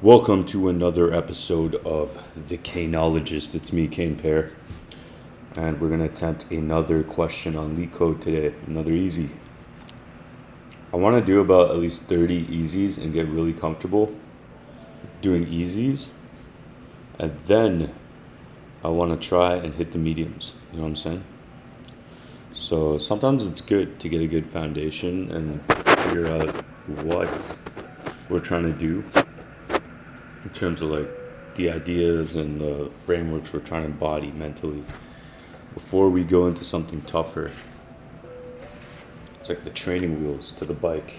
Welcome to another episode of The Canologist. It's me, Kane Pear, and we're going to attempt another question on Leetcode today, another easy. I want to do about at least 30 easies and get really comfortable doing easies, and then I want to try and hit the mediums, you know what I'm saying? So sometimes it's good to get a good foundation and figure out what we're trying to do in terms of like the ideas and the frameworks we're trying to embody mentally before we go into something tougher. It's like the training wheels to the bike.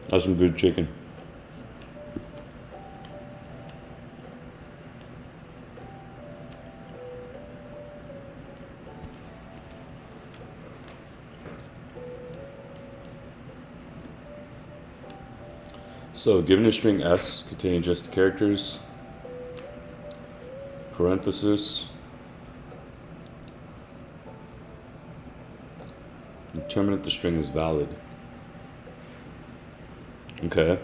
That's some good chicken. So, given a string S containing just the characters, parenthesis, determine if the string is valid. Okay.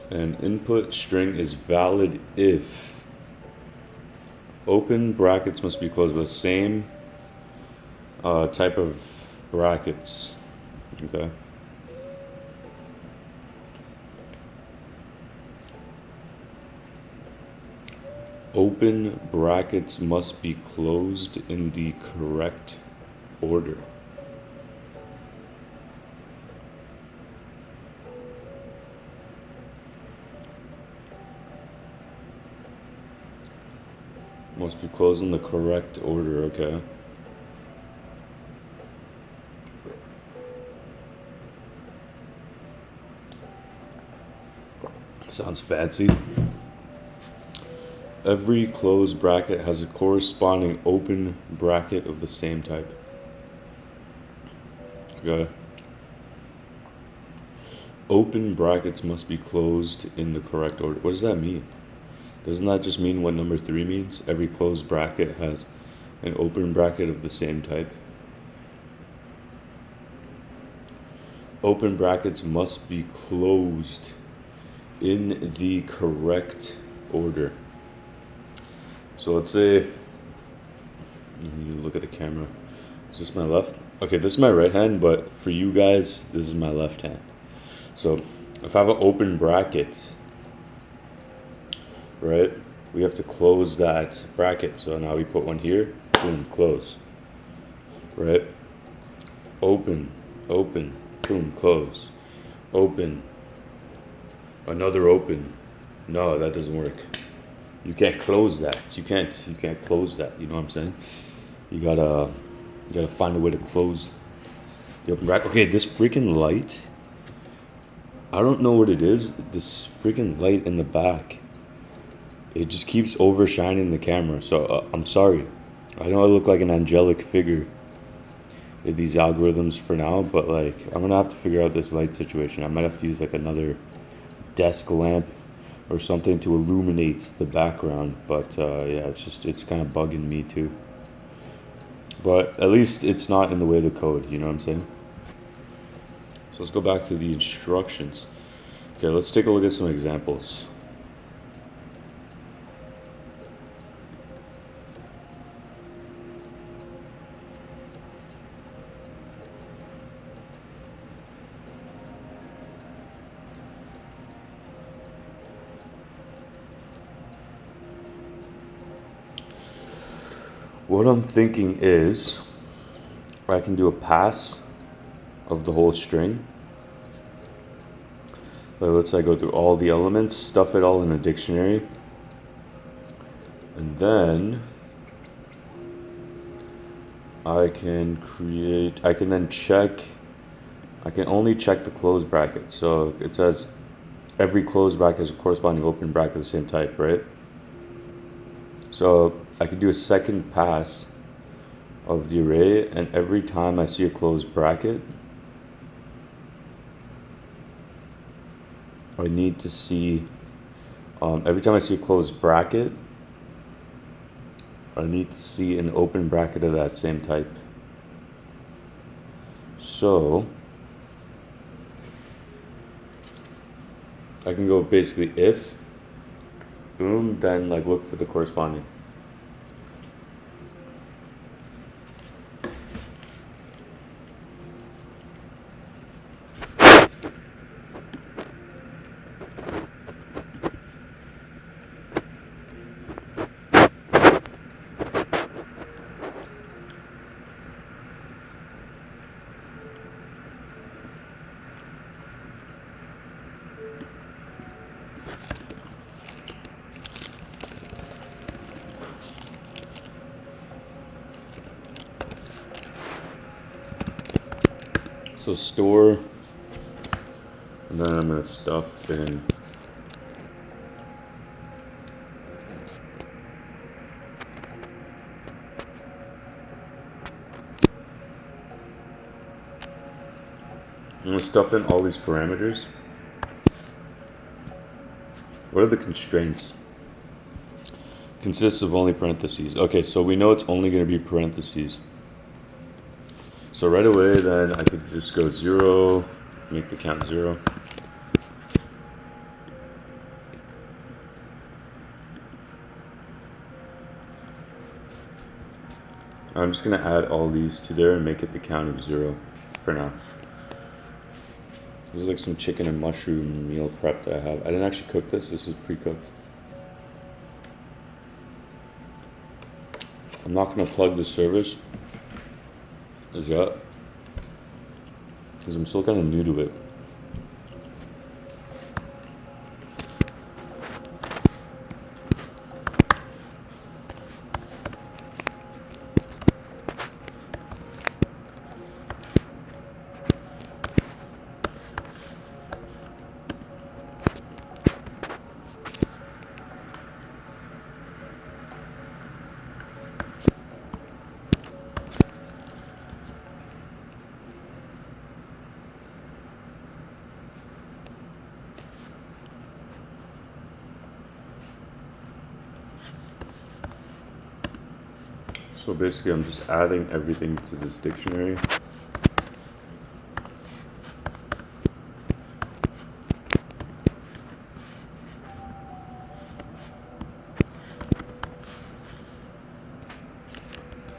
An input string is valid if open brackets must be closed with the same type of brackets. Okay. Open brackets must be closed in the correct order. Must be closed in the correct order, okay. Sounds fancy. Every closed bracket has a corresponding open bracket of the same type. Okay. Open brackets must be closed in the correct order. What does that mean? Doesn't that just mean what number 3 means? Every closed bracket has an open bracket of the same type. Open brackets must be closed in the correct order. So let's say, you look at the camera. Is this my left? Okay, this is my right hand, but for you guys, this is my left hand. So if I have an open bracket, right, we have to close that bracket. So now we put one here, boom, close. Right? Open, boom, close. Open, another open. No, that doesn't work. You can't close that. You can't close that. You know what I'm saying? You gotta find a way to close the open bracket. Okay, this freaking light. I don't know what it is. This freaking light in the back. It just keeps overshining the camera. So I'm sorry. I know I look like an angelic figure in these algorithms for now, but like I'm gonna have to figure out this light situation. I might have to use like another desk lamp or something to illuminate the background, but yeah, it's kind of bugging me too. But at least it's not in the way of the code, you know what I'm saying? So let's go back to the instructions. Okay, let's take a look at some examples. What I'm thinking is I can do a pass of the whole string. But let's say I go through all the elements, stuff it all in a dictionary, and then I can only check the closed bracket. So it says every closed bracket has a corresponding open bracket of the same type, right? So I could do a second pass of the array, and every time I see a closed bracket, I need to see Every time I see a closed bracket, I need to see an open bracket of that same type. So I can go basically if, boom, then like look for the corresponding. So store, and then I'm gonna stuff in. I'm gonna stuff in all these parameters. What are the constraints? Consists of only parentheses. Okay, so we know it's only gonna be parentheses. So right away, then I could just go 0, make the count 0. I'm just gonna add all these to there and make it the count of 0 for now. This is like some chicken and mushroom meal prep that I have. I didn't actually cook this. This is pre-cooked. I'm not gonna plug the service as yet, because I'm still kind of new to it. So basically I'm just adding everything to this dictionary.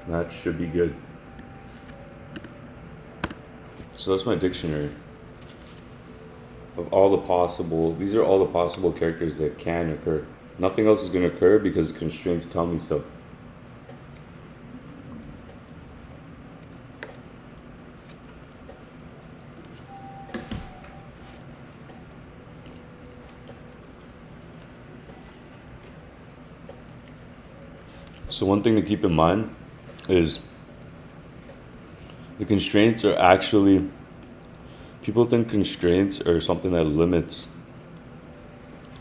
That should be good. So that's my dictionary of all the possible, these are all the possible characters that can occur. Nothing else is going to occur because the constraints tell me so. So one thing to keep in mind is the constraints are actually, people think constraints are something that limits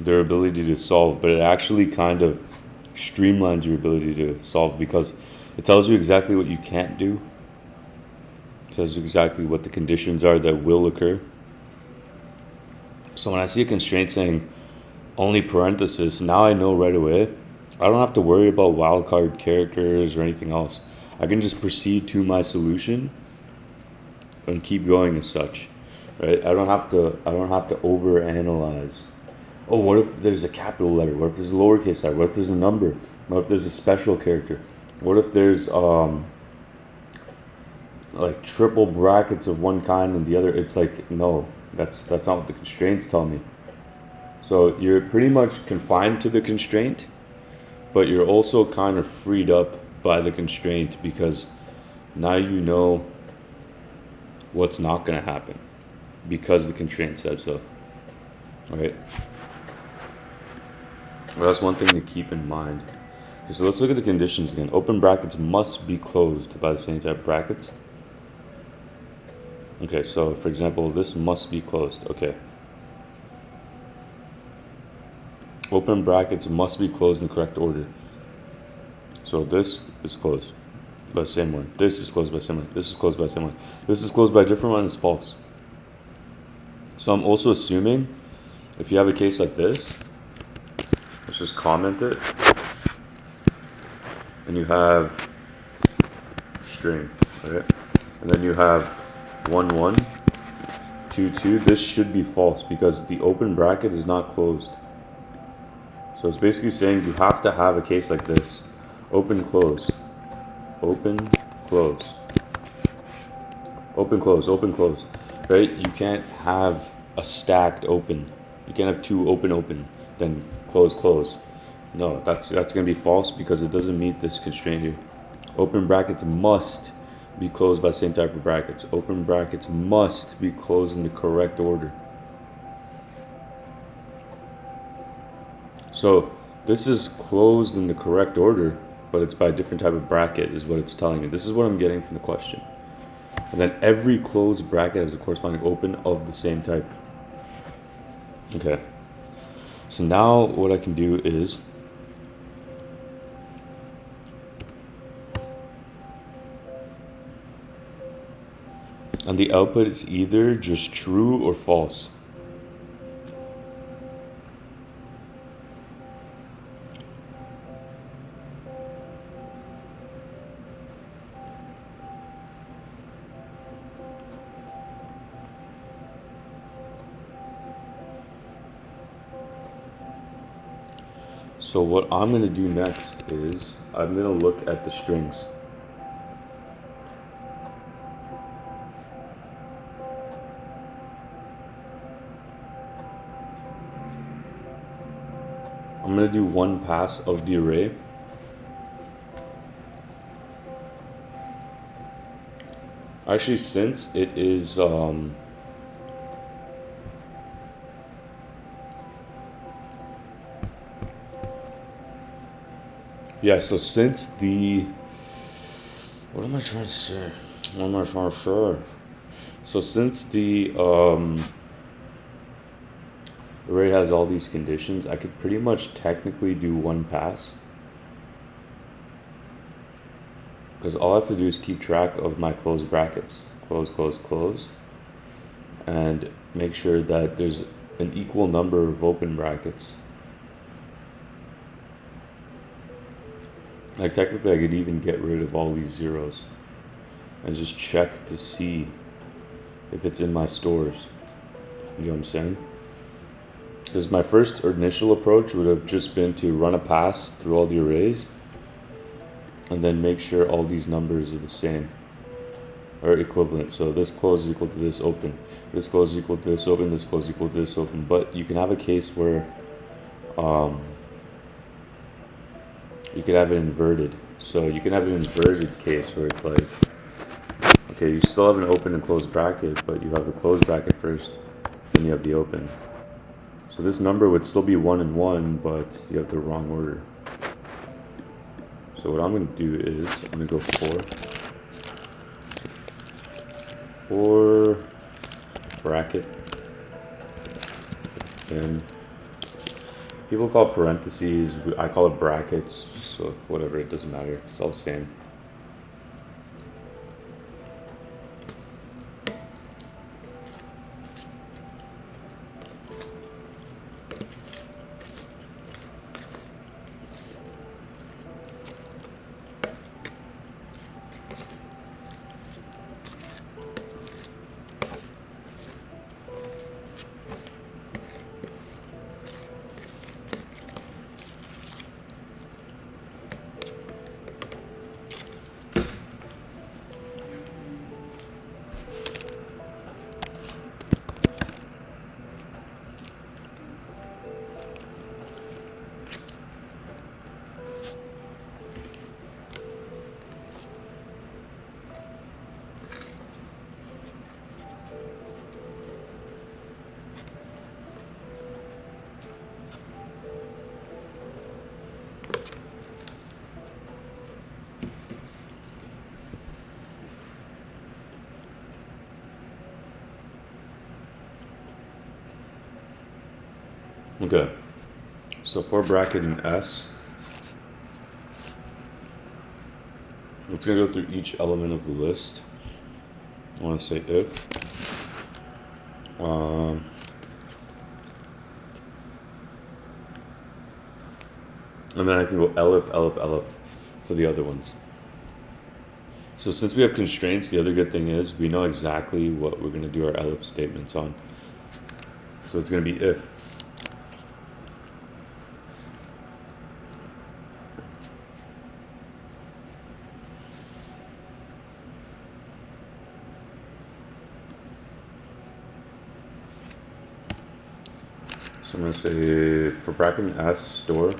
their ability to solve, but it actually kind of streamlines your ability to solve because it tells you exactly what you can't do. It tells you exactly what the conditions are that will occur. So when I see a constraint saying only parenthesis, now I know right away I don't have to worry about wildcard characters or anything else. I can just proceed to my solution and keep going as such, right? I don't have to overanalyze. Oh, what if there's a capital letter? What if there's a lowercase letter? What if there's a number? What if there's a special character? What if there's like triple brackets of one kind and the other? It's like, no, that's not what the constraints tell me. So you're pretty much confined to the constraint, but you're also kind of freed up by the constraint because now you know what's not going to happen because the constraint says so. All right? Well, that's one thing to keep in mind. Okay, so let's look at the conditions again. Open brackets must be closed by the same type of brackets. Okay, so for example, this must be closed. Okay. Open brackets must be closed in the correct order. So this is closed by the same one. This is closed by the same one. This is closed by the same one. This is closed by a different one. It's false. So I'm also assuming if you have a case like this, let's just comment it. And you have string, right? And then you have 1, 1, 2, 2. This should be false because the open bracket is not closed. So it's basically saying you have to have a case like this. Open, close. Open, close. Open, close, open, close. Right? You can't have a stacked open. You can't have two open, open, then close, close. No, that's gonna be false because it doesn't meet this constraint here. Open brackets must be closed by the same type of brackets. Open brackets must be closed in the correct order. So this is closed in the correct order, but it's by a different type of bracket is what it's telling me. This is what I'm getting from the question. And then every closed bracket has a corresponding open of the same type. Okay. So now what I can do is and the output is either just true or false. So what I'm going to do next is I'm going to look at the strings. I'm going to do one pass of the array. Actually, since it is yeah, so since the what am I trying to say? What am I trying to say? So since the array has all these conditions, I could pretty much technically do one pass. Because all I have to do is keep track of my closed brackets. Close, close, close. And make sure that there's an equal number of open brackets. Like technically I could even get rid of all these zeros and just check to see if it's in my stores. You know what I'm saying? Because my first initial approach would have just been to run a pass through all the arrays and then make sure all these numbers are the same or equivalent. So this close is equal to this open, this close is equal to this open, this close is equal to this open. But you can have a case where you could have it inverted. So you can have an inverted case where it's like, okay, you still have an open and closed bracket, but you have the closed bracket first, then you have the open. So this number would still be 1 and 1, but you have the wrong order. So what I'm going to do is I'm going to go 4 bracket, and people call it parentheses, I call it brackets, so whatever, it doesn't matter, it's all the same. Okay, so for bracket in S, it's going to go through each element of the list. I want to say if. And then I can go elif, elif, elif for the other ones. So since we have constraints, the other good thing is we know exactly what we're going to do our elif statements on. So it's going to be if. So I'm going to say for bracket s store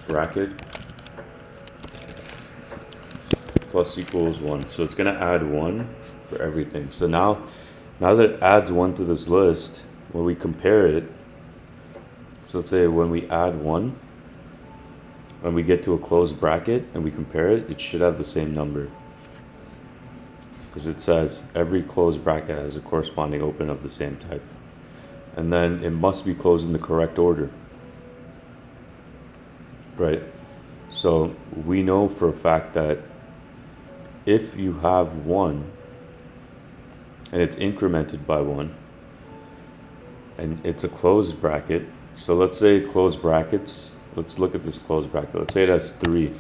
bracket plus equals 1. So it's going to add 1 for everything. So now that it adds 1 to this list, when we compare it, so let's say when we add 1, when we get to a closed bracket and we compare it, it should have the same number. Because it says every closed bracket has a corresponding open of the same type. And then it must be closed in the correct order. Right? So we know for a fact that if you have 1 and it's incremented by 1 and it's a closed bracket, so let's say closed brackets, let's look at this closed bracket. Let's say it has 3,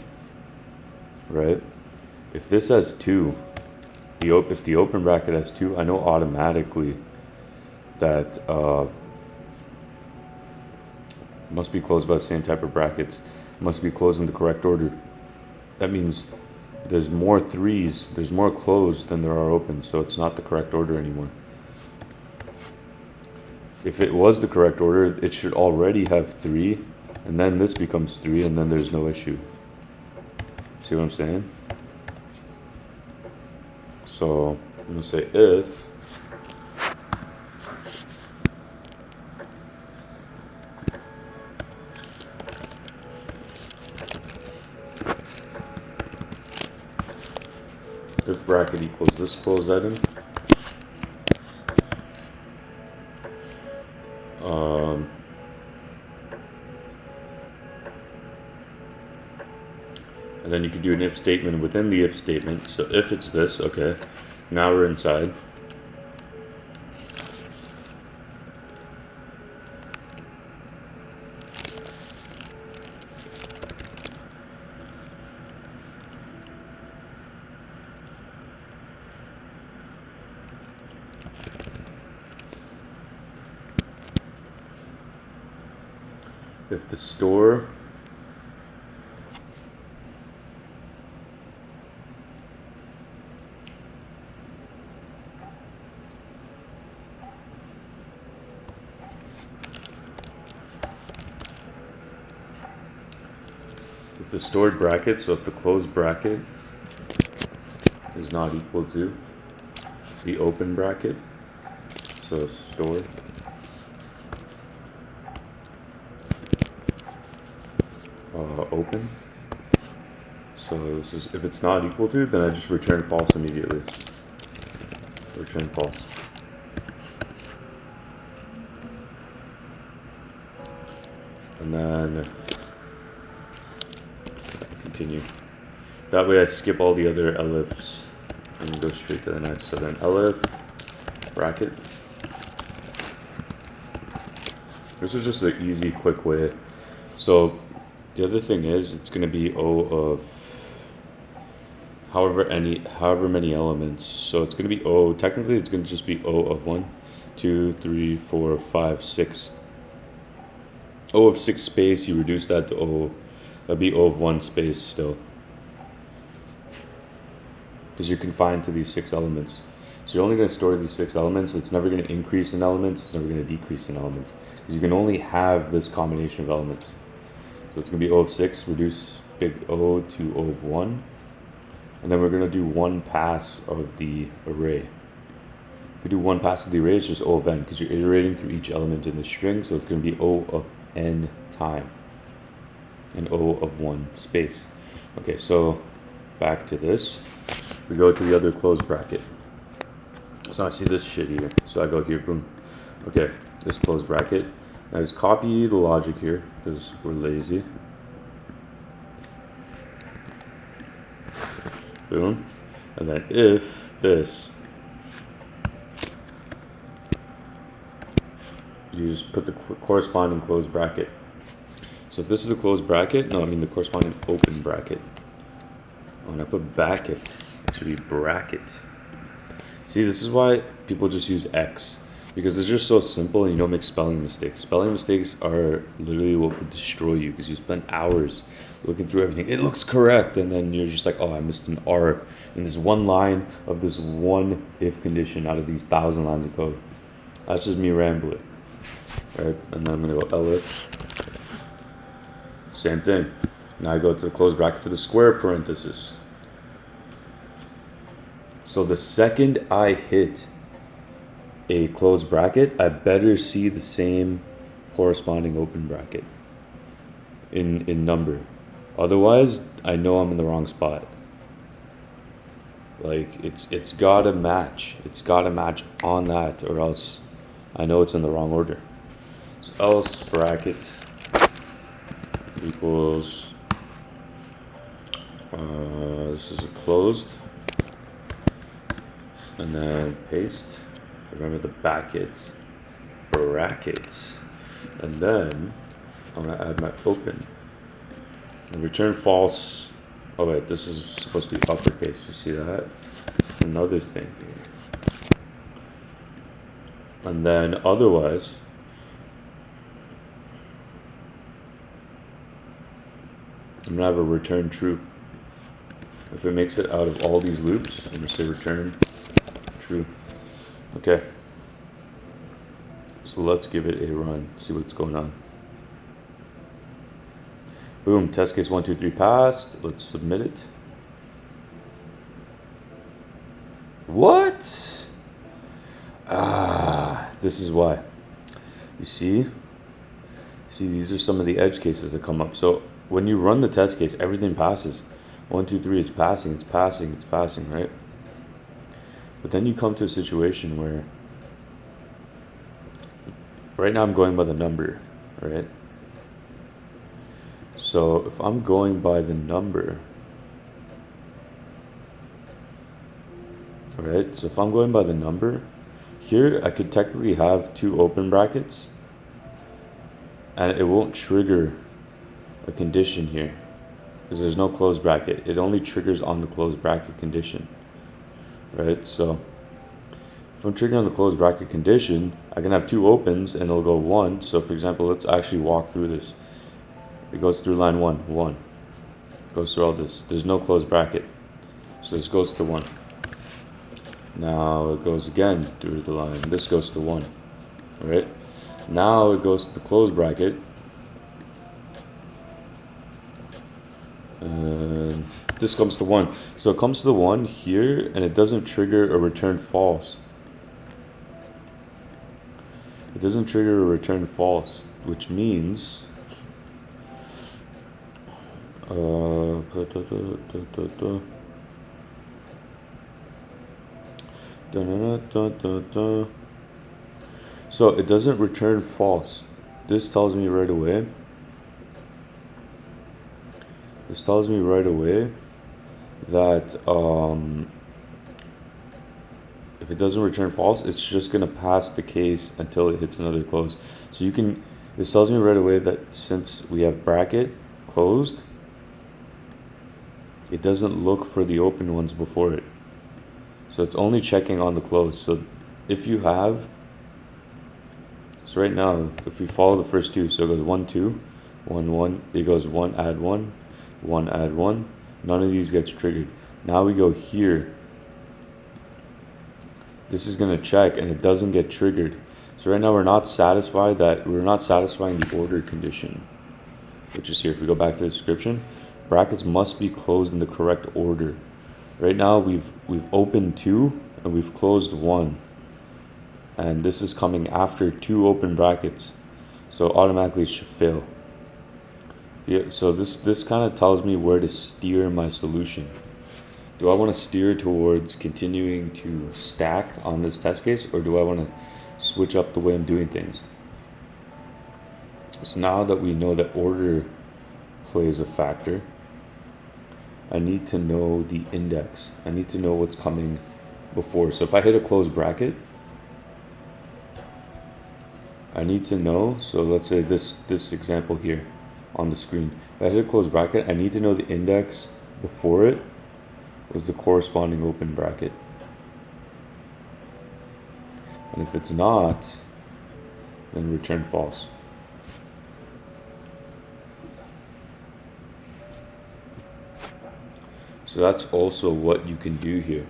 right? If this has 2, if the open bracket has 2, I know automatically that must be closed by the same type of brackets, must be closed in the correct order. That means there's more 3s, there's more closed than there are open, so it's not the correct order anymore. If it was the correct order, it should already have 3, and then this becomes 3, and then there's no issue. See what I'm saying? So I'm going to say if bracket equals this closed item, and then you can do an if statement within the if statement. So if it's this, okay, now we're inside. If the store stored bracket, so if the closed bracket is not equal to the open bracket, so stored open, so this is, if it's not equal to, then I just return false immediately. Return false. And then continue. That way I skip all the other elifs and go straight to the next. So then elif bracket. This is just an easy, quick way. So the other thing is it's going to be O of however many elements. So it's going to be O. Technically, it's going to just be O of 1, 2, 3, 4, 5, 6. O of 6 space. You reduce that to O. That'd be O of 1 space still, because you're confined to these 6 elements. So you're only going to store these 6 elements. It's never going to increase in elements. It's never going to decrease in elements, because you can only have this combination of elements. So it's going to be O of 6, reduce big O to O of 1. And then we're going to do one pass of the array. If we do one pass of the array, it's just O of n, because you're iterating through each element in the string. So it's going to be O of n time and O of 1 space. Okay, so back to this. We go to the other closed bracket. So I see this shit here. So I go here, boom. Okay, this closed bracket. I just copy the logic here because we're lazy. boom, and then if this, you just put the corresponding closed bracket. So if this is a closed bracket, no, I mean the corresponding open bracket. When I put bracket, it should be bracket. See, this is why people just use X, because it's just so simple and you don't make spelling mistakes. Spelling mistakes are literally what would destroy you, because you spend hours looking through everything. It looks correct, and then you're just like, oh, I missed an R in this one line of this one if condition out of these 1,000 lines of code. That's just me rambling. Right, and then I'm gonna go elif. Same thing. Now I go to the closed bracket for the square parenthesis. So the second I hit a closed bracket, I better see the same corresponding open bracket in number. Otherwise, I know I'm in the wrong spot. Like it's gotta match. It's gotta match on that, or else I know it's in the wrong order. So else bracket equals, this is a closed, and then paste. Remember the brackets, and then I'm gonna add my open and return false. Oh wait, this is supposed to be uppercase. You see that? It's another thing here. And then otherwise, I'm gonna have a return true. If it makes it out of all these loops, I'm gonna say return true. Okay. So let's give it a run, see what's going on. Boom, test case 1, 2, 3 passed. Let's submit it. What? This is why. You see, these are some of the edge cases that come up. So when you run the test case, everything passes. 1, 2, 3, it's passing, right? But then you come to a situation where, right now I'm going by the number, right? So if I'm going by the number, right? So if I'm going by the number, here I could technically have 2 open brackets, and it won't trigger a condition here because there's no closed bracket. It only triggers on the closed bracket condition, right? So if I'm triggering on the closed bracket condition, I can have 2 opens and it'll go 1. So for example, let's actually walk through this. It goes through line 1, it goes through all this. There's no closed bracket, so this goes to 1. Now it goes again through the line. This goes to 1, right? Now it goes to the closed bracket, and this comes to 1. So it comes to the 1 here, and it doesn't trigger a return false. It doesn't trigger a return false, which means so it doesn't return false. This tells me right away. That if it doesn't return false, it's just gonna pass the case until it hits another close. So this tells me right away that since we have bracket closed, it doesn't look for the open ones before it. So it's only checking on the close. So if you have, so right now, if we follow the first 2, so it goes 1, 2, 1, 1, it goes 1, add 1, 1, add 1. None of these gets triggered. Now we go here. This is gonna check and it doesn't get triggered. So right now we're not satisfying the order condition, which is here. If we go back to the description, brackets must be closed in the correct order. Right now we've opened 2 and we've closed 1, and this is coming after 2 open brackets, so automatically it should fail. Yeah, so this kind of tells me where to steer my solution. Do I want to steer towards continuing to stack on this test case, or do I want to switch up the way I'm doing things? So now that we know that order plays a factor, I need to know the index. I need to know what's coming before. So if I hit a close bracket, I need to know, so let's say this example here on the screen. If I hit a close bracket, I need to know the index before it was the corresponding open bracket. And if it's not, then return false. So that's also what you can do here.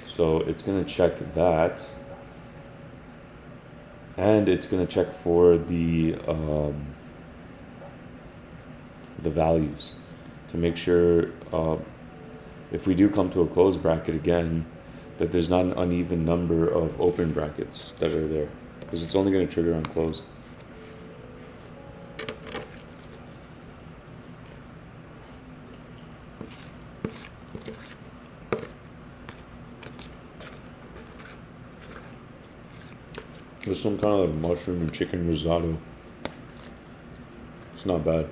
So it's going to check that, and it's going to check for the values to make sure if we do come to a closed bracket again, that there's not an uneven number of open brackets that are there, because it's only going to trigger on close. There's some kind of like mushroom and chicken risotto. It's not bad.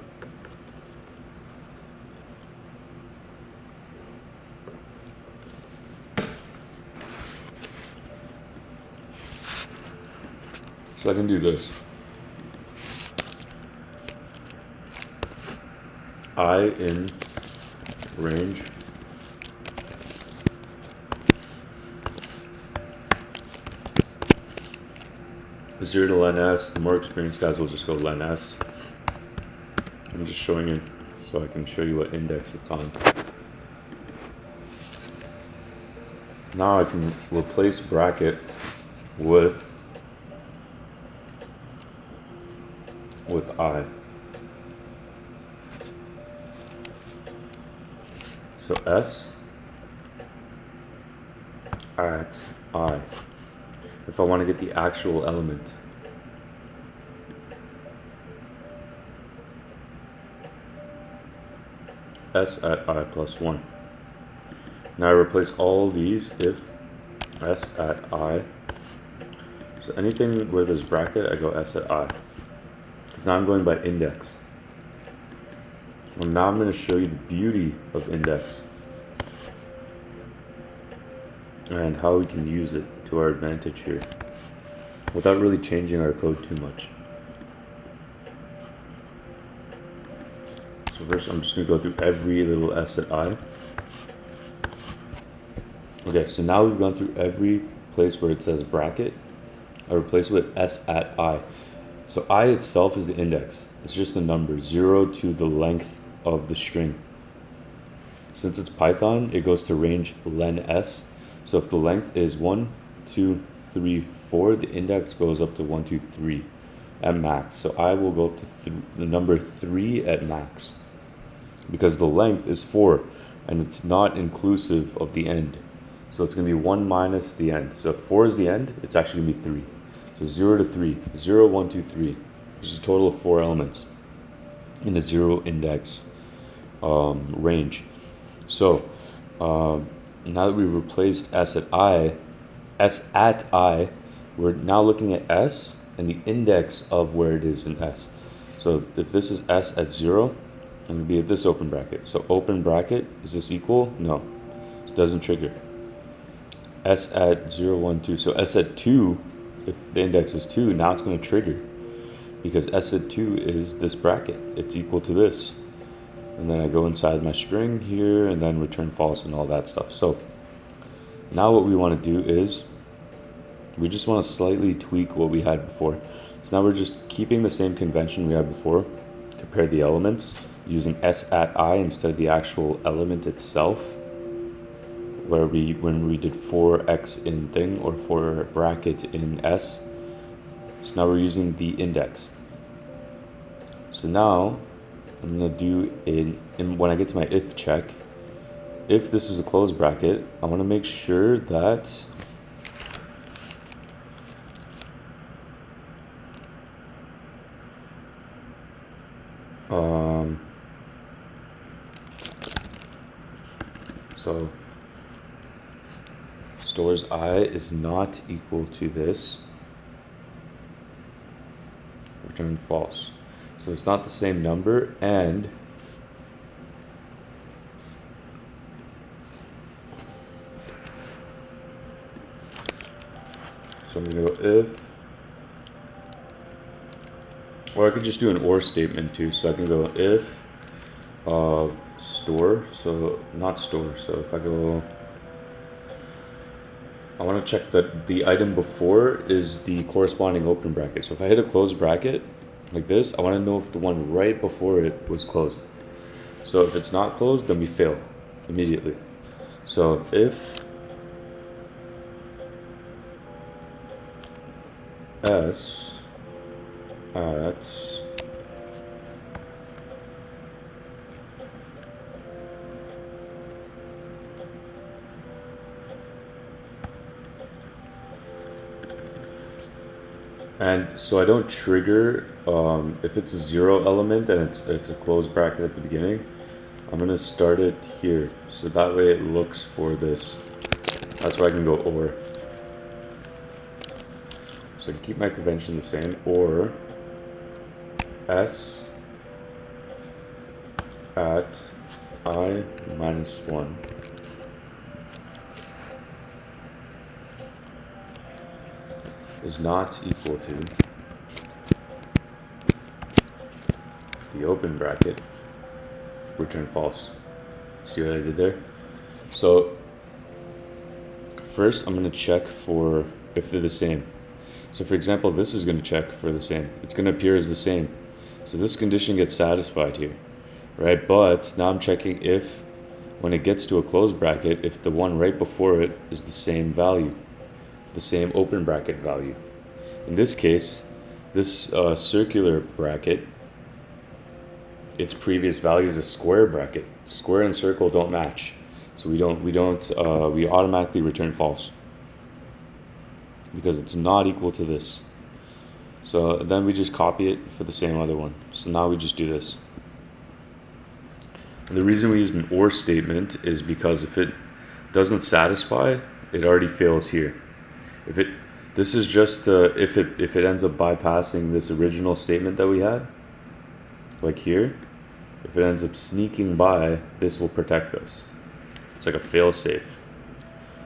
So I can do this. I in range zero to len s. The more experienced guys will just go len s. I'm just showing you so I can show you what index it's on. Now I can replace bracket with I. So S at I. If I want to get the actual element. S at I plus 1. Now I replace all these if S at I. So anything where there's bracket, I go S at I. Because now I'm going by index. And now I'm going to show you the beauty of index and how we can use it to our advantage here without really changing our code too much. So first I'm just going to go through every little S at I. Okay, so now we've gone through every place where it says bracket. I replace it with S at I. So I itself is the index. It's just a number, 0 to the length of the string. Since it's Python, it goes to range len s. So if the length is 1, 2, 3, 4, the index goes up to 1, 2, 3 at max. So I will go up to the number 3 at max because the length is 4 and it's not inclusive of the end. So it's going to be 1 minus the end. So if 4 is the end, it's actually going to be 3. So 0 to 3, 0, 1, 2, 3, which is a total of 4 elements in a 0 index range. So now that we've replaced S at I, we're now looking at S and the index of where it is in S. So if this is S at 0, I'm going to be at this open bracket. So open bracket, is this equal? No, it doesn't trigger. S at 0, 1, 2. So S at 2, if the index is 2, now it's going to trigger because S at 2 is this bracket. It's equal to this. And then I go inside my string here and then return false and all that stuff. So now what we want to do is we just want to slightly tweak what we had before. So now we're just keeping the same convention we had before. Compare the elements using S at I instead of the actual element itself. Where when we did 4x in thing or for bracket in S. So now we're using the index. So now I'm going to do when I get to my if check, if this is a closed bracket, I want to make sure that so stores I is not equal to this, return false. So it's not the same number, and so I'm gonna go if, or I could just do an or statement too. So I can go if store, so not store. So if I go, I want to check that the item before is the corresponding open bracket. So if I hit a closed bracket like this, I want to know if the one right before it was closed. So if it's not closed, then we fail immediately. So if s at and so I don't trigger if it's a 0 element and it's a closed bracket at the beginning. I'm gonna start it here, so that way it looks for this. That's where I can go or. So I can keep my convention the same, or s at I minus 1. Is not equal to the open bracket, return false. See what I did there? So first I'm going to check for if they're the same. So for example, this is going to check for the same. It's going to appear as the same. So this condition gets satisfied here, right? But now I'm checking if, when it gets to a closed bracket, if the one right before it is the same value, the same open bracket value. In this case, this circular bracket, its previous value is a square bracket. Square and circle don't match, so we automatically return false because it's not equal to this. So then we just copy it for the same other one. So now we just do this. And the reason we use an or statement is because if it doesn't satisfy, it already fails here. This is just if it ends up bypassing this original statement that we had, like here, if it ends up sneaking by, this will protect us. It's like a fail safe.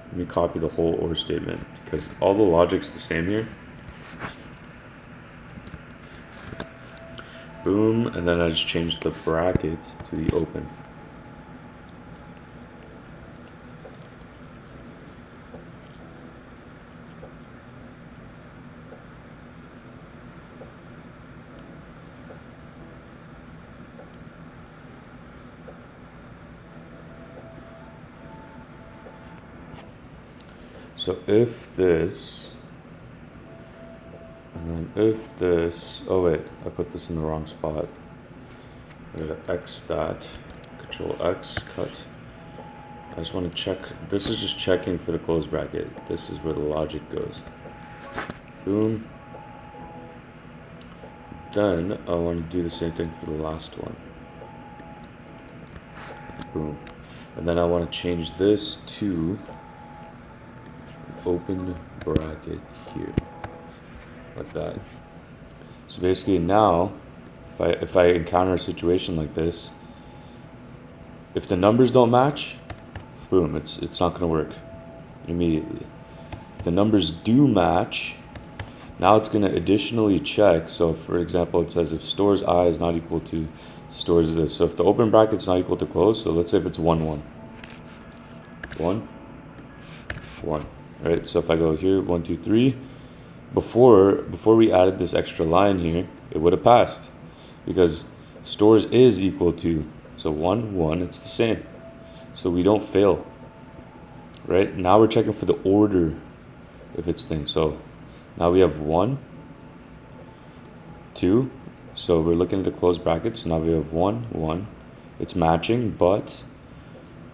Let me copy the whole or statement because all the logic's the same here. Boom, and then I just changed the bracket to the open. So if this, and then if this, oh wait, I put this in the wrong spot. I'm gonna X that, Control X, cut. I just want to check, this is just checking for the closed bracket. This is where the logic goes. Boom. Then I want to do the same thing for the last one. Boom. And then I want to change this to open bracket here, like that. So basically now, if I encounter a situation like this, if the numbers don't match, boom, it's not going to work immediately. If the numbers do match, now it's going to additionally check. So for example, it says if stores I is not equal to stores this. So if the open bracket is not equal to close, so let's say if it's 1 1 1 1. Right, so if I go here, 1 2 3, before we added this extra line here, it would have passed because stores is equal to, so 1 1, it's the same, so we don't fail. Right, now we're checking for the order if it's thing. So now we have 1 2, so we're looking at the closed brackets. So now we have 1 1, it's matching, but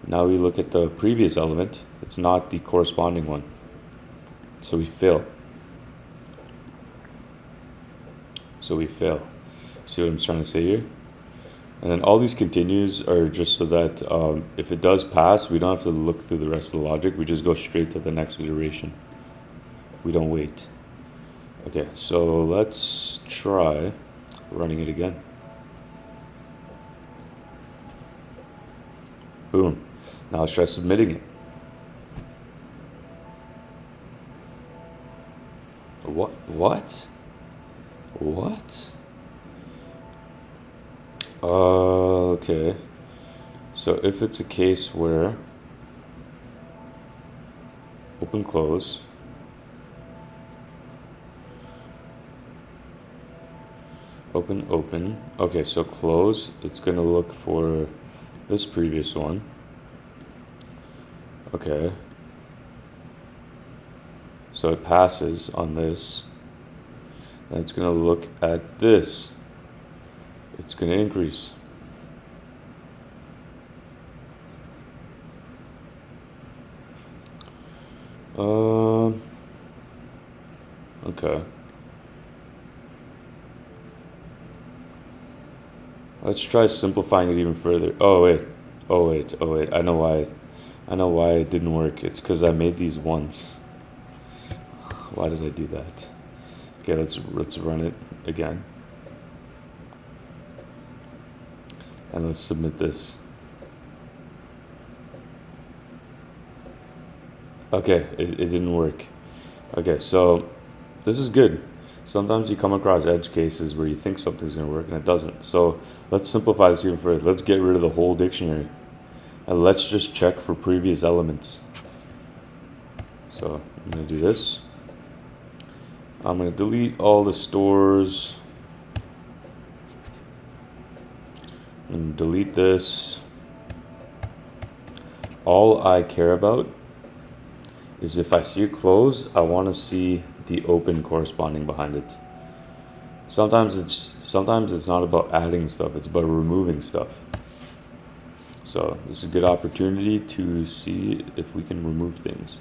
now we look at the previous element, it's not the corresponding one. So we fail. See what I'm trying to say here? And then all these continues are just so that if it does pass, we don't have to look through the rest of the logic. We just go straight to the next iteration. We don't wait. Okay, so let's try running it again. Boom. Now let's try submitting it. What? Okay. So if it's a case where open, close, open, open. Okay, so close, it's gonna look for this previous one. Okay. So it passes on this. And it's gonna look at this. It's gonna increase. Okay. Let's try simplifying it even further. Oh wait. I know why it didn't work. It's because I made these once. Why did I do that? Okay, let's run it again. And let's submit this. Okay, it didn't work. Okay, so this is good. Sometimes you come across edge cases where you think something's going to work and it doesn't. So let's simplify this even further. Let's get rid of the whole dictionary. And let's just check for previous elements. So I'm going to do this. I'm going to delete all the stores. And delete this. All I care about is if I see a close, I want to see the open corresponding behind it. Sometimes it's not about adding stuff, it's about removing stuff. So this is a good opportunity to see if we can remove things.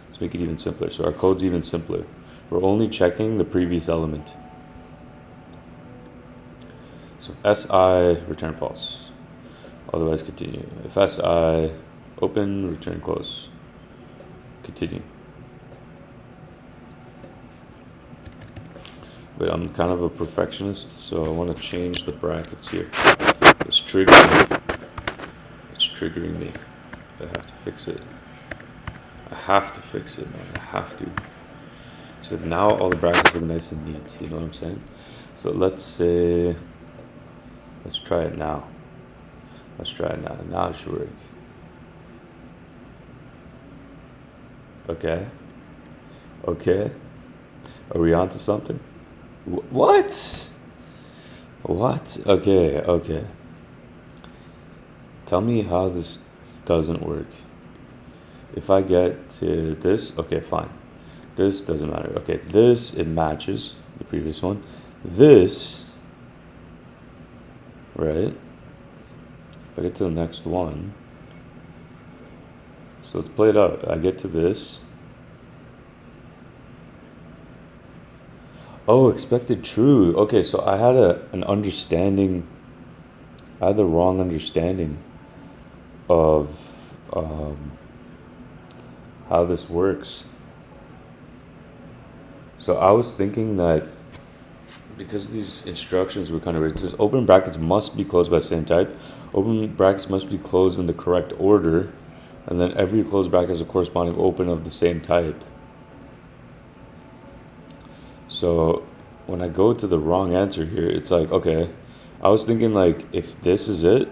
Let's make it even simpler. So our code's even simpler. We're only checking the previous element. So if SI, return false. Otherwise continue. If SI, open, return close. Continue. But I'm kind of a perfectionist, so I want to change the brackets here. It's triggering me. I have to fix it. I have to fix it, man. I have to. So now all the brackets look nice and neat. You know what I'm saying? So let's try it now. Now it should work. Okay. Are we on to something? What? Okay. Tell me how this doesn't work. If I get to this, okay, fine. This doesn't matter. Okay, this, it matches the previous one. This, right? If I get to the next one, so let's play it out. I get to this. Oh, expected true. Okay, so I had an understanding. I had the wrong understanding of how this works. So I was thinking that because these instructions were kind of weird, it says open brackets must be closed by the same type. Open brackets must be closed in the correct order. And then every closed bracket is a corresponding open of the same type. So when I go to the wrong answer here, it's like, okay, I was thinking like if this is it,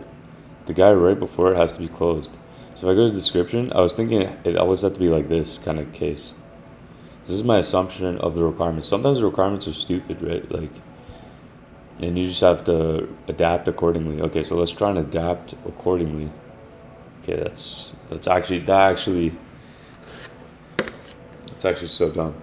the guy right before it has to be closed. So if I go to the description, I was thinking it always had to be like this kind of case. This is my assumption of the requirements. Sometimes the requirements are stupid, right? Like, and you just have to adapt accordingly. Okay, so let's try and adapt accordingly. Okay, that's actually so dumb.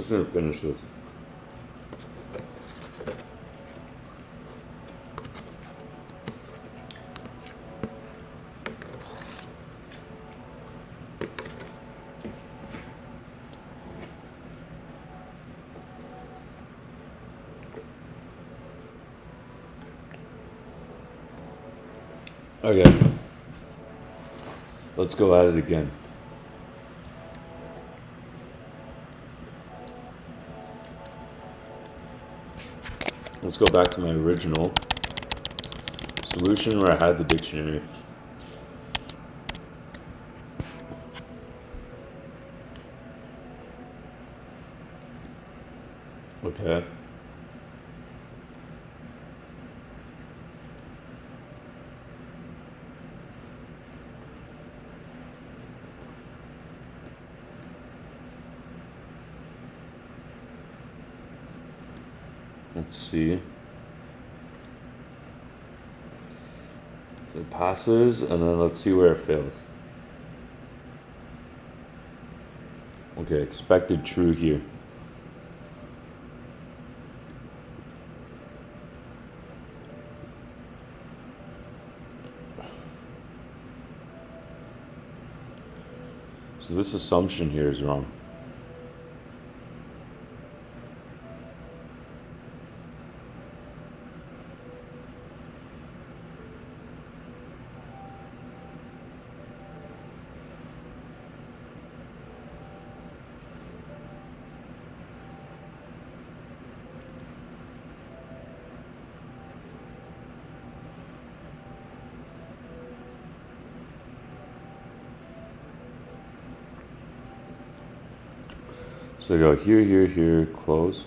Let's gonna finish this. Okay, let's go at it again. Let's go back to my original solution where I had the dictionary. Okay. Let's see. So it passes, and then let's see where it fails. Okay, expected true here. So this assumption here is wrong. So go here, here, here, close.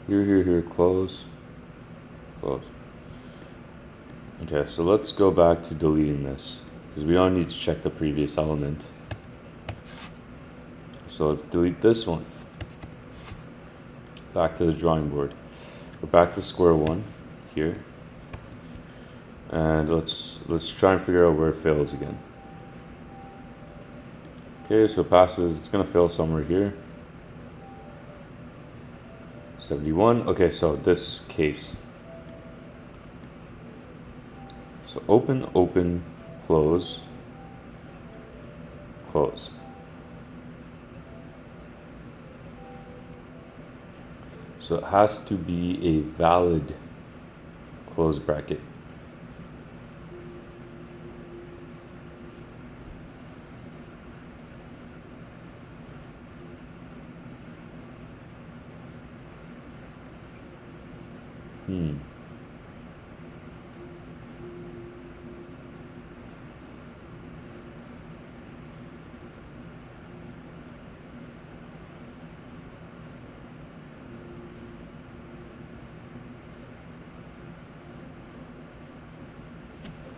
Here, here, here, close. Close. Okay, so let's go back to deleting this, because we don't need to check the previous element. So let's delete this one. Back to the drawing board. We're back to square one here. And let's try and figure out where it fails again. Okay, so it passes. It's gonna fail somewhere here. 71. Okay, so this case. So open, open, close, close. So it has to be a valid close bracket.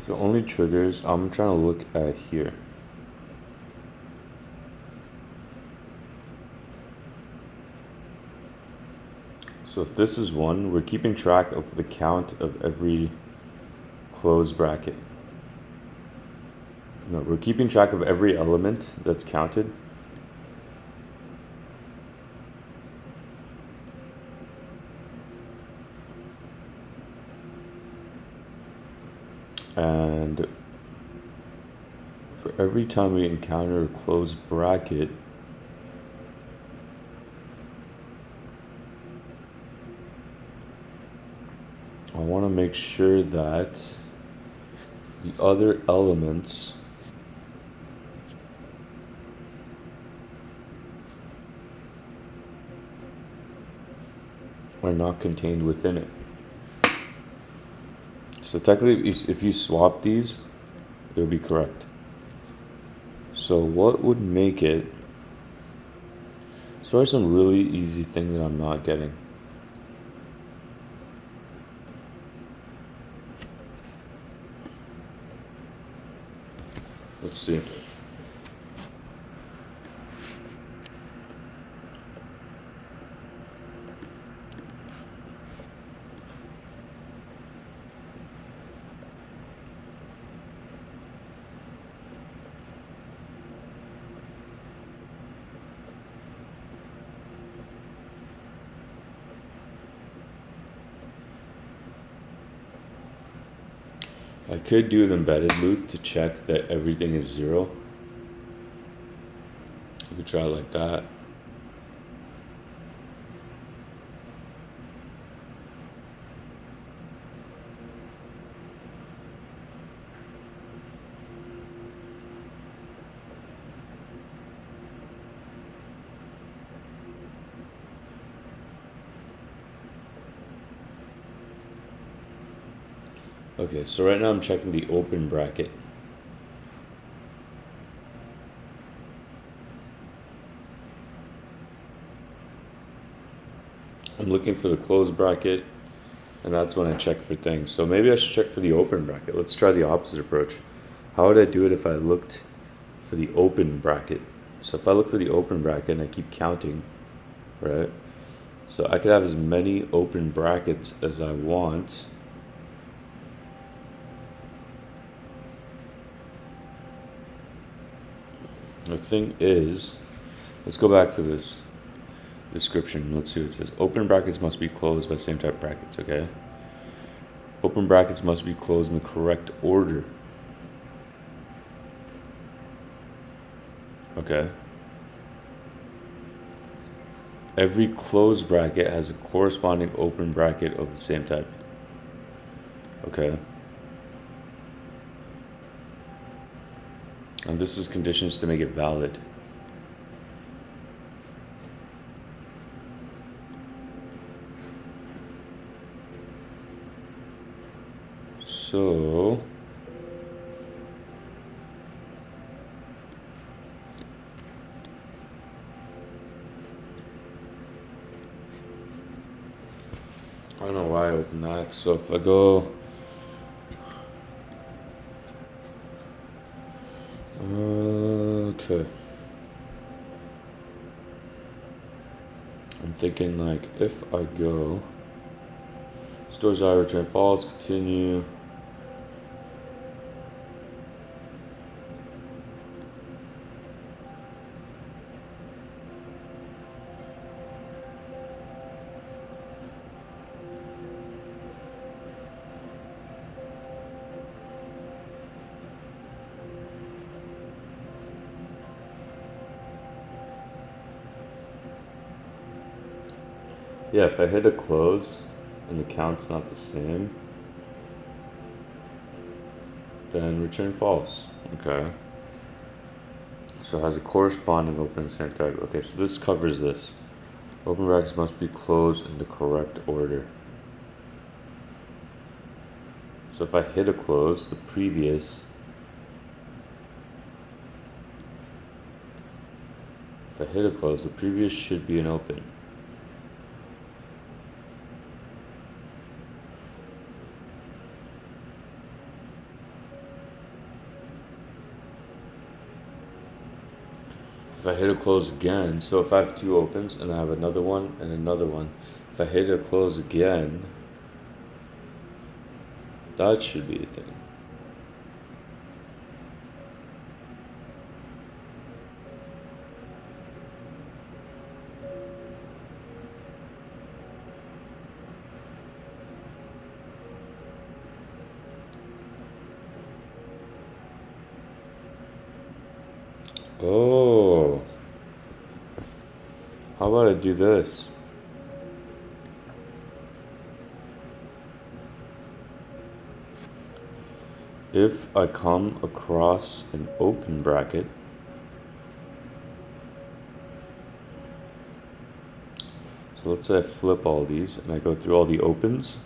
So only triggers, I'm trying to look at here. So if this is 1, we're keeping track of the count of every closed bracket. No, we're keeping track of every element that's counted. And for every time we encounter a closed bracket, I want to make sure that the other elements are not contained within it. So technically, if you swap these, it would be correct. So what would make it? So there's some really easy thing that I'm not getting. Let's see. I could do an embedded loop to check that everything is 0. You could try it like that. Okay, so right now I'm checking the open bracket. I'm looking for the closed bracket, and that's when I check for things. So maybe I should check for the open bracket. Let's try the opposite approach. How would I do it if I looked for the open bracket? So if I look for the open bracket and I keep counting, right? So I could have as many open brackets as I want. The thing is, let's go back to this description. Let's see what it says. Open brackets must be closed by same type brackets, okay? Open brackets must be closed in the correct order. Okay. Every closed bracket has a corresponding open bracket of the same type. Okay. And this is conditions to make it valid. So I don't know why I opened that. So if I go okay, I'm thinking like if I go stores I return false, continue. Yeah, if I hit a close and the count's not the same, then return false. Okay. So it has a corresponding open same type. Okay, so this covers this. Open brackets must be closed in the correct order. So if I hit a close, the previous, should be an open. If I hit a close again, so if I have two opens and I have another one and another one, if I hit a close again, that should be a thing. Oh, how about I do this? If I come across an open bracket, so let's say I flip all these and I go through all the opens.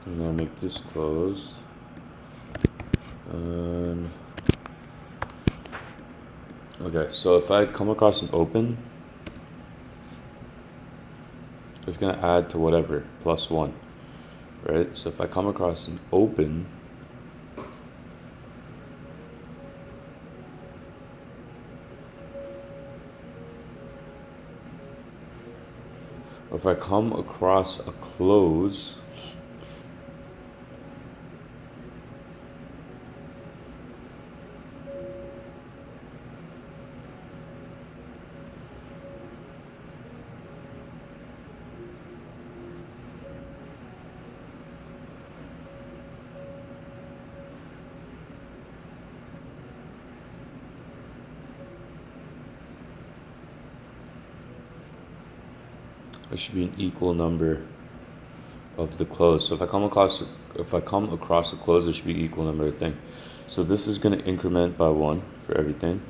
And I'll make this closed. Okay, so if I come across an open, it's going to add to whatever, +1, right? So if I come across an open, or if I come across a close, There should be an equal number of the close. So if I come across the close, there should be equal number of thing. So this is going to increment by 1 for everything.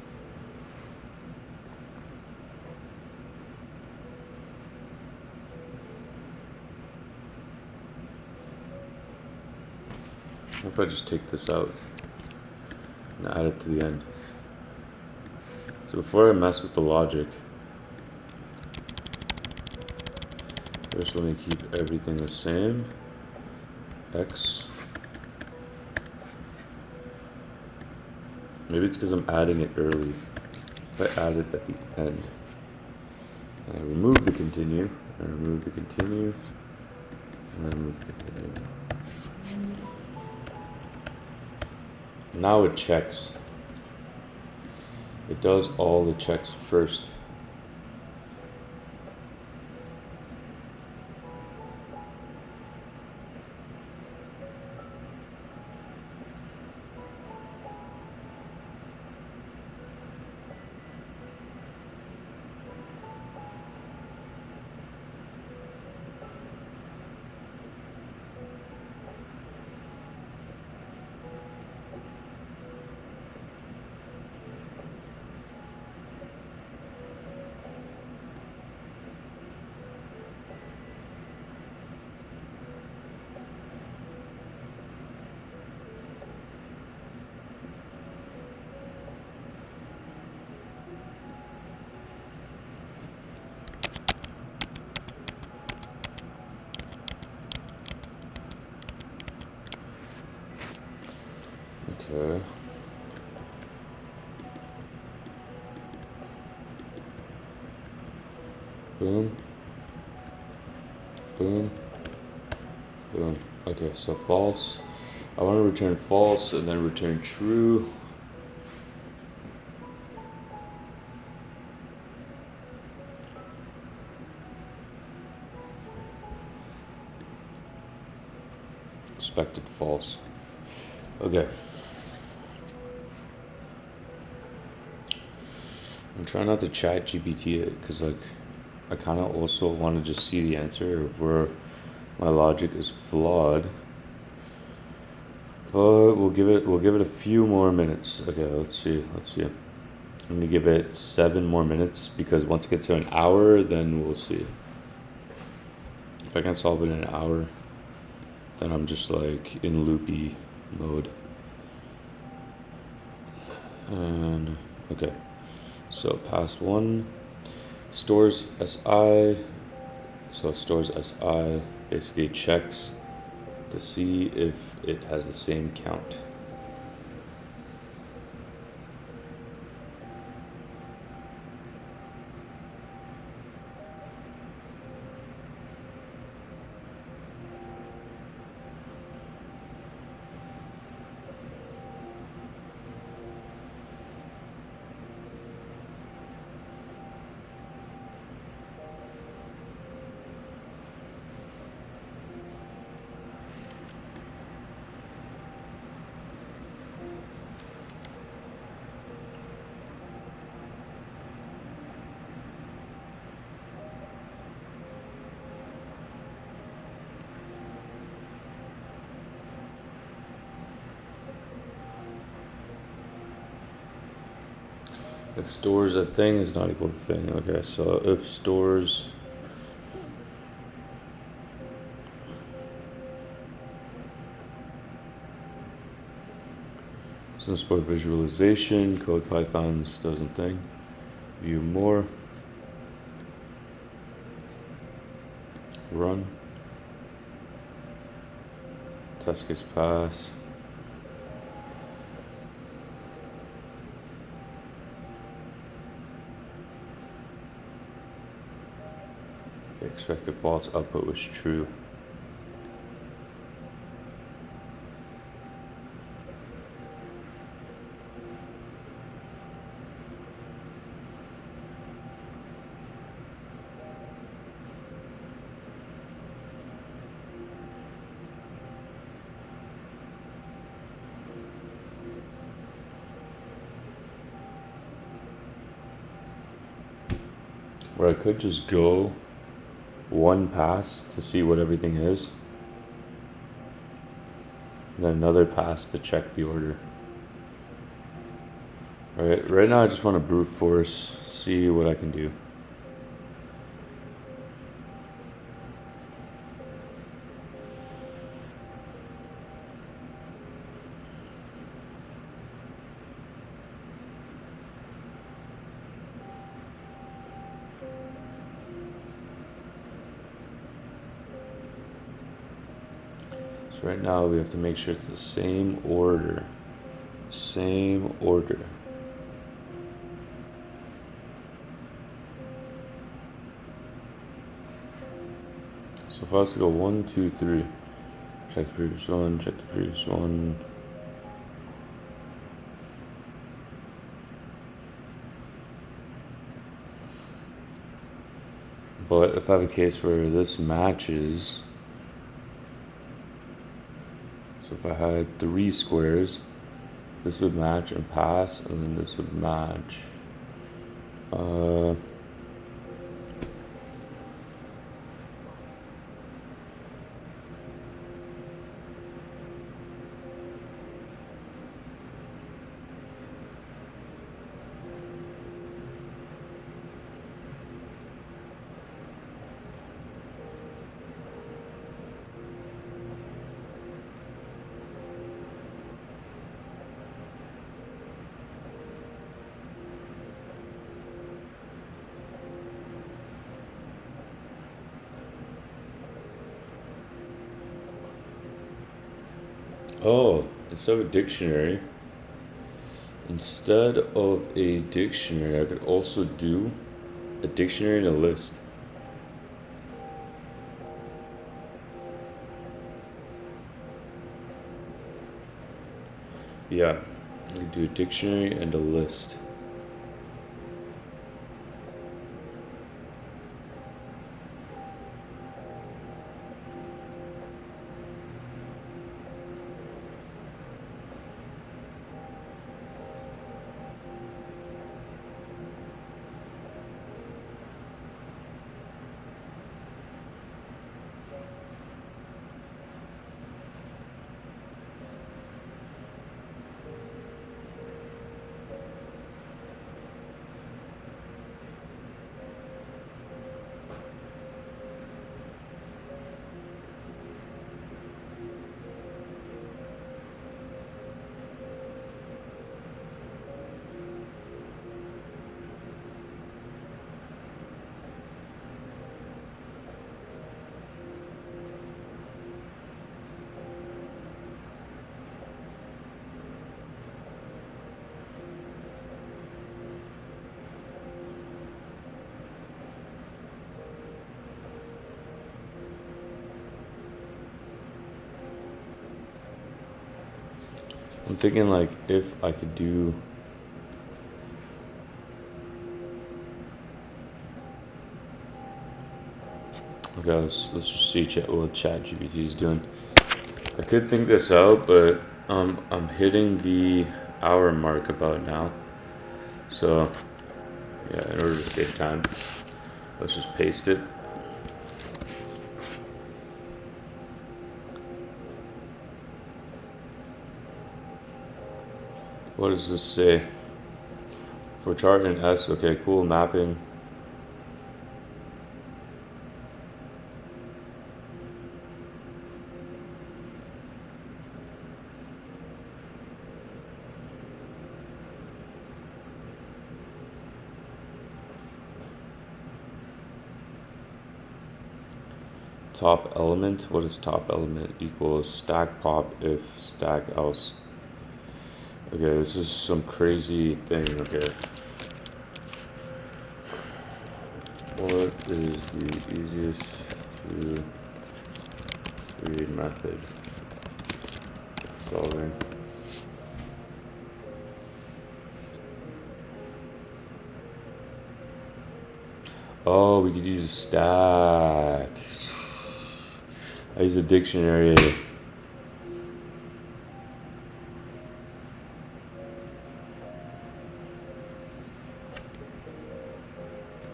What if I just take this out and add it to the end? So before I mess with the logic, first let me keep everything the same. X. Maybe it's because I'm adding it early. If I add it at the end, and I remove the continue, and remove the continue, and remove the continue. Now it checks. It does all the checks first. Okay. Boom. Boom. Boom. Okay, so false. I want to return false and then return true. Expected false. Okay. I'm trying not to chat GPT it because like I kind of also want to just see the answer of where my logic is flawed. But we'll give it a few more minutes. Okay, let's see. I'm gonna give it 7 more minutes because once it gets to an hour, then we'll see. If I can solve it in an hour, then I'm just like in loopy mode. And okay, so pass 1 stores SI. So stores SI basically checks to see if it has the same count. If stores a thing is not equal to thing. Okay, so if stores so support visualization, code Python's doesn't thing. View more. Run. Test gets passed. The expected false output was true. Or I could just go one pass to see what everything is, and then another pass to check the order. Alright, right now I just want to brute force, see what I can do. So right now we have to make sure it's the same order. Same order. So if I was to go 1, 2, 3, check the previous one, check the previous one. But if I have a case where this matches, so if I had 3 squares, this would match and pass, and then this would match. Oh, instead of a dictionary, I could also do a dictionary and a list. Yeah, I could do a dictionary and a list. I'm thinking like if I could do okay, let's just see what ChatGPT is doing. I could think this out, but I'm hitting the hour mark about now. So yeah, in order to save time, let's just paste it. What does this say? For chart in S, okay, cool, mapping. Top element, what is top element? Equals stack pop if stack else. Okay, this is some crazy thing, okay. What is the easiest to read method? Solving. Oh, we could use a stack. I use a dictionary.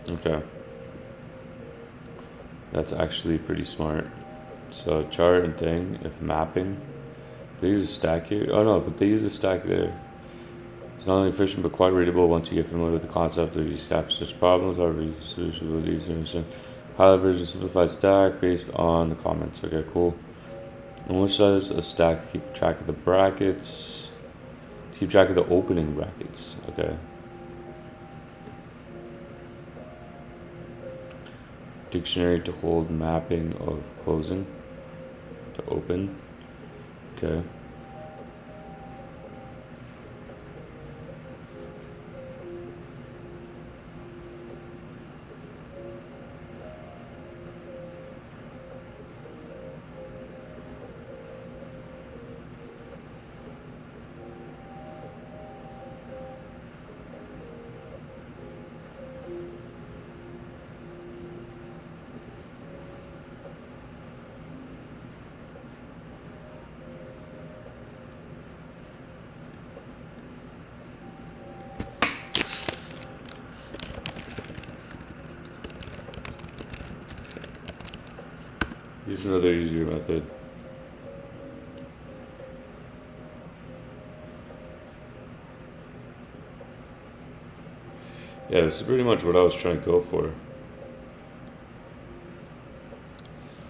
Okay. That's actually pretty smart. So chart and thing, if mapping, they use a stack here. Oh no, but they use a stack there. It's not only efficient but quite readable once you get familiar with the concept of using stack for such problems. However, solution with these however, it's a simplified stack based on the comments. Okay, cool. And which says a stack to keep track of the brackets, to keep track of the opening brackets. Okay. Dictionary to hold mapping of closing to open. Okay. Here's another easier method. Yeah, this is pretty much what I was trying to go for.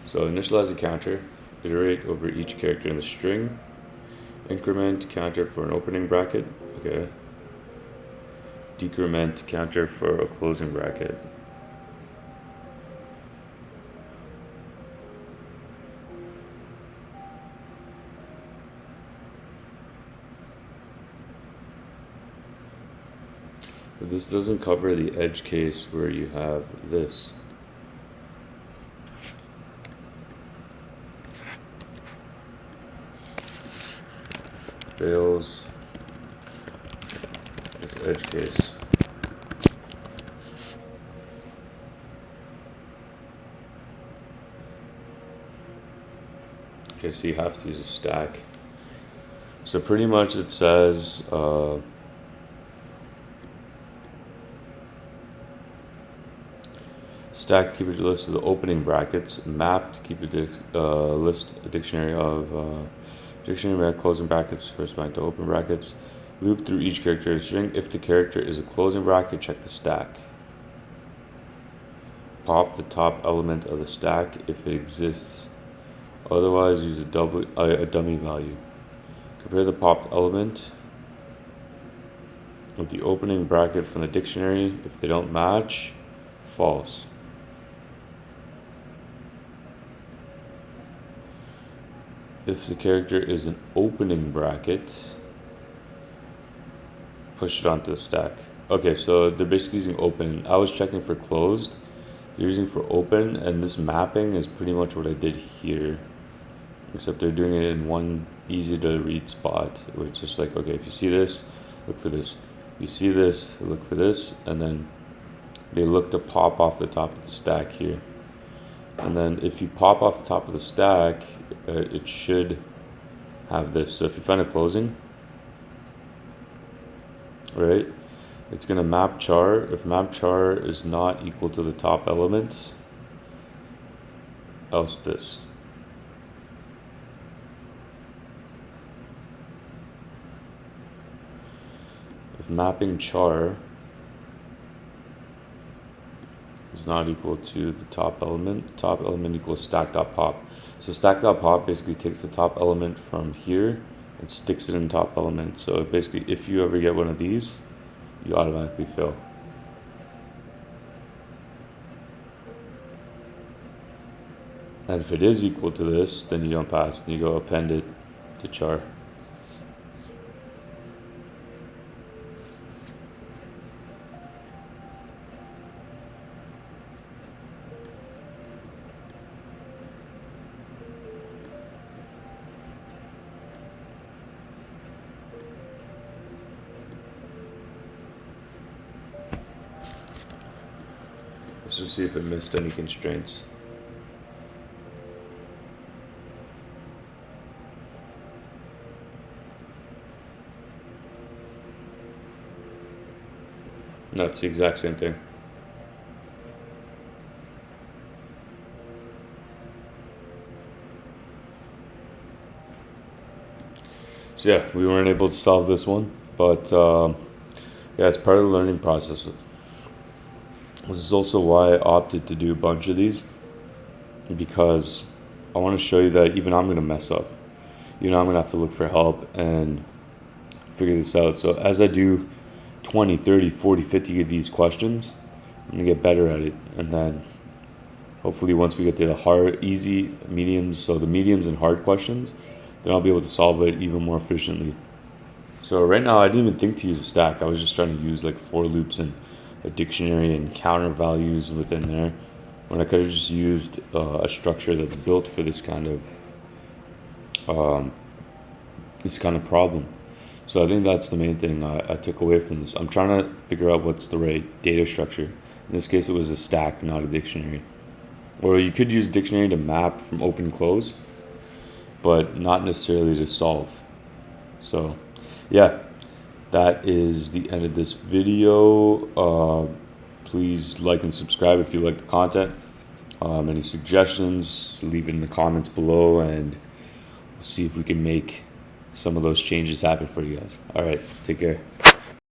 So initialize a counter, iterate over each character in the string, increment counter for an opening bracket, okay. Decrement counter for a closing bracket. But this doesn't cover the edge case where you have this. Fails this edge case. Okay, so you have to use a stack. So pretty much it says stack to keep a list of the opening brackets, map to keep a dictionary of dictionary closing brackets corresponding to open brackets, loop through each character in a string. If the character is a closing bracket, check the stack. Pop the top element of the stack if it exists. Otherwise, use a dummy value. Compare the popped element with the opening bracket from the dictionary. If they don't match, false. If the character is an opening bracket, push it onto the stack. Okay, so they're basically using open. I was checking for closed. They're using for open, and this mapping is pretty much what I did here. Except they're doing it in one easy to read spot, where it's just like, okay, if you see this, look for this. If you see this, look for this, and then they look to pop off the top of the stack here. And then if you pop off the top of the stack, it should have this. So if you find a closing, right, it's gonna map char. If map char is not equal to the top element, else this. If mapping char is not equal to the top element equals stack.pop. So stack.pop basically takes the top element from here and sticks it in top element. So basically, if you ever get one of these, you automatically fail. And if it is equal to this, then you don't pass, and you go append it to char. Let's just see if it missed any constraints. No, it's the exact same thing. So yeah, we weren't able to solve this one, but yeah, it's part of the learning process. This is also why I opted to do a bunch of these, because I want to show you that even I'm going to mess up. I'm going to have to look for help and figure this out. So as I do 20, 30, 40, 50 of these questions, I'm going to get better at it. And then hopefully once we get to the hard, easy, mediums, so the mediums and hard questions, then I'll be able to solve it even more efficiently. So right now I didn't even think to use a stack. I was just trying to use like for loops and a dictionary and counter values within there, when I could have just used a structure that's built for this kind of problem. So I think that's the main thing I took away from this. I'm trying to figure out what's the right data structure. In this case, it was a stack, not a dictionary. Or you could use dictionary to map from open close, but not necessarily to solve. So yeah, that is the end of this video. Please like and subscribe if you like the content. Any suggestions, leave it in the comments below, and we'll see if we can make some of those changes happen for you guys. All right, take care.